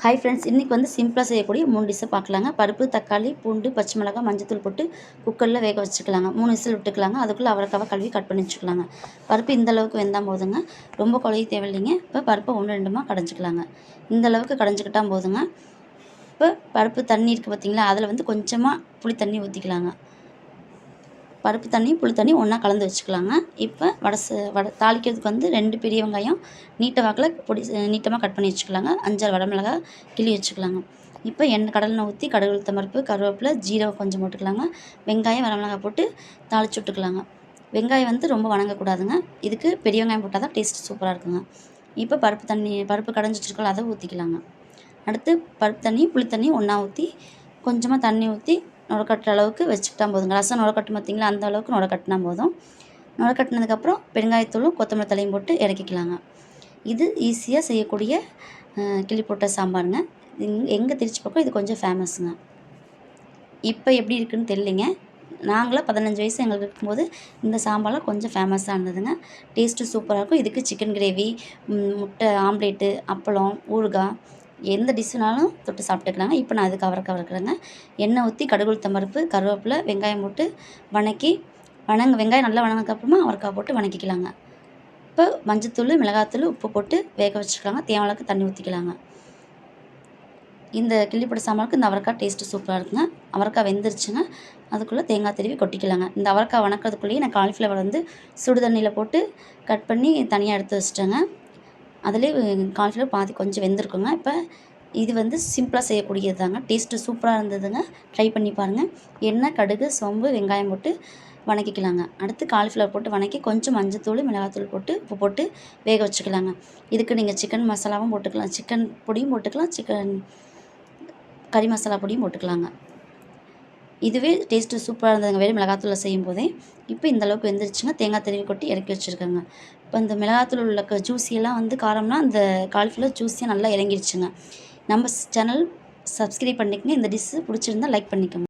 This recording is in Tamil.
ஹாய் ஃப்ரெண்ட்ஸ், இன்றைக்கி வந்து சிம்பிளாக செய்யக்கூடிய 3 டிஷ்ஷை பார்க்கலாங்க. பருப்பு, தக்காளி, பூண்டு, பச்சை மிளகாய், மஞ்சத்தூள் போட்டு குக்கரில் வேக வச்சுக்கலாங்க. 3 விசில் விட்டுக்கலாங்க. அதுக்குள்ளே அவரைக்காவை கழுவி கட் பண்ணி வச்சுக்கலாங்க. பருப்பு இந்த அளவுக்கு வெந்தால் போதுங்க, ரொம்ப குழைய தேவையில்லைங்க. இப்போ பருப்பை 1 2மாக கடைஞ்சிக்கலாங்க. இந்த அளவுக்கு கடைஞ்சிக்கிட்டால் போதுங்க. இப்போ பருப்பு தண்ணி இருக்குது பார்த்திங்களா, அதில் வந்து கொஞ்சமாக புளி தண்ணி ஊற்றிக்கலாங்க. பருப்பு தண்ணி புளி தண்ணி ஒன்றா கலந்து வச்சுக்கலாங்க. இப்போ வடை தாளிக்கிறதுக்கு வந்து 2 பெரிய வெங்காயம் நீட்ட வாக்கில் நீட்டமாக கட் பண்ணி வச்சுக்கலாங்க. 5 6 வரமிளகாய் கிள்ளி வச்சுக்கலாங்க. இப்போ கடலெண்ணெய் ஊற்றி கடுகு, உளுத்தம் பருப்பு, கருவேப்பிலை, ஜீரகம் கொஞ்சம் போட்டுக்கலாங்க. வெங்காயம் வரமிளகாய் போட்டு தாளிச்சு விட்டுக்கலாங்க. வெங்காயம் வந்து ரொம்ப வணங்கக்கூடாதுங்க. இதுக்கு பெரிய வெங்காயம் போட்டால் தான் டேஸ்ட் சூப்பராக இருக்குங்க. இப்போ பருப்பு கடைஞ்சி வச்சுருக்கோம், அதை ஊற்றிக்கலாங்க. அடுத்து பருப்பு தண்ணி புளி தண்ணி ஒன்றா ஊற்றி கொஞ்சமாக தண்ணி ஊற்றி நுரக்கட்டுற அளவுக்கு வச்சுக்கிட்டா போதுங்க. ரசம் நுரக்கட்டும் பார்த்திங்களா, அந்த அளவுக்கு நுரக்கட்டினா போதும். நுரக்கட்டினதுக்கப்புறம் பெருங்காயத்தூளும் கொத்தமல்லி தலையும் போட்டு இறக்கிக்கலாங்க. இது ஈஸியாக செய்யக்கூடிய கிள்ளி போட்ட சாம்பாருங்க. எங்கள் திருச்சி பக்கம் இது கொஞ்சம் ஃபேமஸுங்க. இப்போ எப்படி இருக்குதுன்னு தெரியலைங்க. நாங்களாம் 15 வயசு எங்களுக்கு இருக்கும்போது இந்த சாம்பார்லாம் கொஞ்சம் ஃபேமஸாக இருந்ததுங்க. டேஸ்ட்டு சூப்பராக இருக்கும். இதுக்கு சிக்கன் கிரேவி, முட்டை ஆம்லேட்டு, அப்பளம், ஊறுகாய் எந்த டிஷ்ஷுனாலும் தொட்டு சாப்பிட்டுக்கலாங்க. இப்போ நான் அதுக்கு அவரைக்காய் வறுக்கிறேங்க. எண்ணெய் ஊற்றி கடுகு, உளுத்தம் பருப்பு, கருவேப்பிலை, வெங்காயம் போட்டு வெங்காயம் நல்லா வணங்கினதுக்கப்புறமா அவரைக்காய் போட்டு வணக்கிக்கலாங்க. இப்போ மஞ்சத்தூள், மிளகாத்தூள், உப்பு போட்டு வேக வச்சுக்கலாங்க. தேவையான அளவுக்கு தண்ணி ஊற்றிக்கலாங்க. இந்த கிள்ளிப்போட்ட சாம்பாருக்கு இந்த அவரைக்காய் டேஸ்ட்டு சூப்பராக இருக்குங்க. அவரைக்காய் வெந்துருச்சுங்க. அதுக்குள்ளே தேங்காய் திருவி கொட்டிக்கலாங்க. இந்த அவரைக்காய் வணக்கிறதுக்குள்ளேயே நான் காலிஃப்ளவர் வந்து சுடு தண்ணியில் போட்டு கட் பண்ணி தனியாக எடுத்து வச்சுட்டேங்க. அதிலே காலிஃப்ளவர் பாதி கொஞ்சம் வெந்திருக்குங்க. இப்போ இது வந்து சிம்பிளாக செய்யக்கூடியது தாங்க. டேஸ்ட்டு சூப்பராக இருந்ததுங்க. ட்ரை பண்ணி பாருங்கள். எண்ணெய், கடுகு, சோம்பு, வெங்காயம் போட்டு வணக்கிக்கலாங்க. அடுத்து காலிஃப்ளவர் போட்டு வணக்கி கொஞ்சம் மஞ்சத்தூள், மிளகாத்தூள் போட்டு உப்பு போட்டு வேக வச்சுக்கலாங்க. இதுக்கு நீங்கள் சிக்கன் மசாலாவும் போட்டுக்கலாம், சிக்கன் பொடியும் போட்டுக்கலாம், கறி மசாலா பொடியும் போட்டுக்கலாங்க. இதுவே டேஸ்ட்டு சூப்பராக இருந்ததுங்க வெறும் மிளகாத்தூளில் செய்யும் போதே. இப்போ இந்தளவுக்கு வெந்துருச்சுங்க. தேங்காய் திருவி கொட்டி இறக்கி வச்சுருக்கேங்க. இப்போ இந்த மிளகாத்தூள் உள்ள ஜூஸியெல்லாம் வந்து காரம்னா அந்த காலிஃப்ளவர் ஜூஸியாக நல்லா இறங்கிருச்சுங்க. நம்ம சேனல் சப்ஸ்கிரைப் பண்ணிக்கங்க. இந்த டிஷ்ஷு பிடிச்சிருந்தா லைக் பண்ணிக்கோங்க.